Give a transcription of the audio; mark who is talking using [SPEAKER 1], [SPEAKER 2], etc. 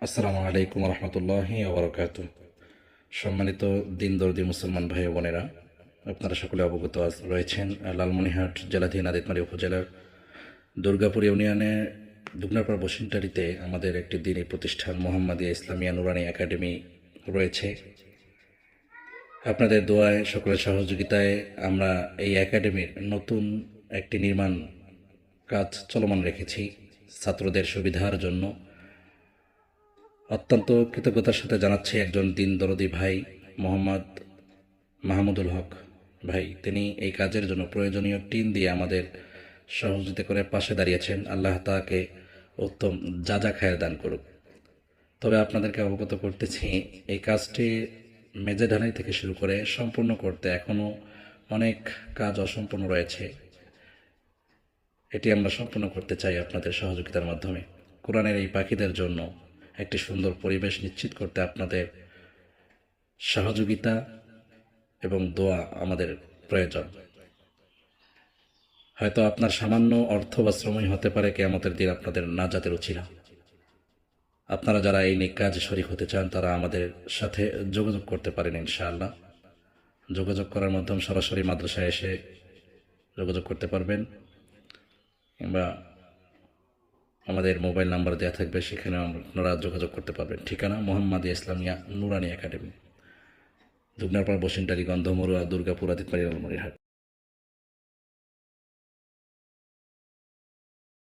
[SPEAKER 1] আসসালামু আলাইকুম রহমতুল্লাহি ওবরাকাতু। সম্মানিত দিন দর্দি মুসলমান ভাই ও বোনেরা, আপনারা সকলে অবগত রয়েছেন লালমনিরহাট জেলাধীন আদিতমারী উপজেলার দুর্গাপুর ইউনিয়নে দুগনারপাড় বসিনটারিতে আমাদের একটি দিনী প্রতিষ্ঠান মোহাম্মদিয়া ইসলামিয়া নুরানি একাডেমি রয়েছে। আপনাদের দোয়ায়, সকলের সহযোগিতায় আমরা এই একাডেমির নতুন একটি নির্মাণ কাজ চলমান রেখেছি ছাত্রদের সুবিধার জন্য। অত্যন্ত কৃতজ্ঞতার সাথে জানাচ্ছি একজন দিন দরদি ভাই মোহাম্মদ মাহমুদুল হক ভাই, তিনি এই কাজের জন্য প্রয়োজনীয় টিন দিয়ে আমাদের সহযোগিতা করে পাশে দাঁড়িয়েছেন। আল্লাহ তাকে উত্তম যা খায়ের দান করুক। তবে আপনাদেরকে অবগত করতেছি, এই কাজটি মেঝে ঢালাই থেকে শুরু করে সম্পূর্ণ করতে এখনও অনেক কাজ অসম্পূর্ণ রয়েছে। এটি আমরা সম্পূর্ণ করতে চাই আপনাদের সহযোগিতার মাধ্যমে। কোরআনের এই পাখিদের জন্য একটি সুন্দর পরিবেশ নিশ্চিত করতে আপনাদের সহযোগিতা এবং দোয়া আমাদের প্রয়োজন। হয়তো আপনার সামান্য অর্থ বা শ্রমই হতে পারে কিয়ামতের দিন আপনাদের নাজাতের উছিলা। আপনারা যারা এই নেক কাজে শরীক হতে চান তারা আমাদের সাথে যোগাযোগ করতে পারেন ইনশাআল্লাহ। যোগাযোগ করার মাধ্যমে সরাসরি মাদ্রাসায় এসে যোগাযোগ করতে পারবেন, কিংবা আমাদের মোবাইল নাম্বার দেওয়া থাকবে, সেখানে আপনারা যোগাযোগ করতে পারবেন। ঠিকানা মোহাম্মদিয়া ইসলামিয়া নুরানি একাডেমি, দুগনারপাড় বসিনটারি, গন্ধমরুয়া, দুর্গাপুর, আদিতমারী, লালমনিরহাট।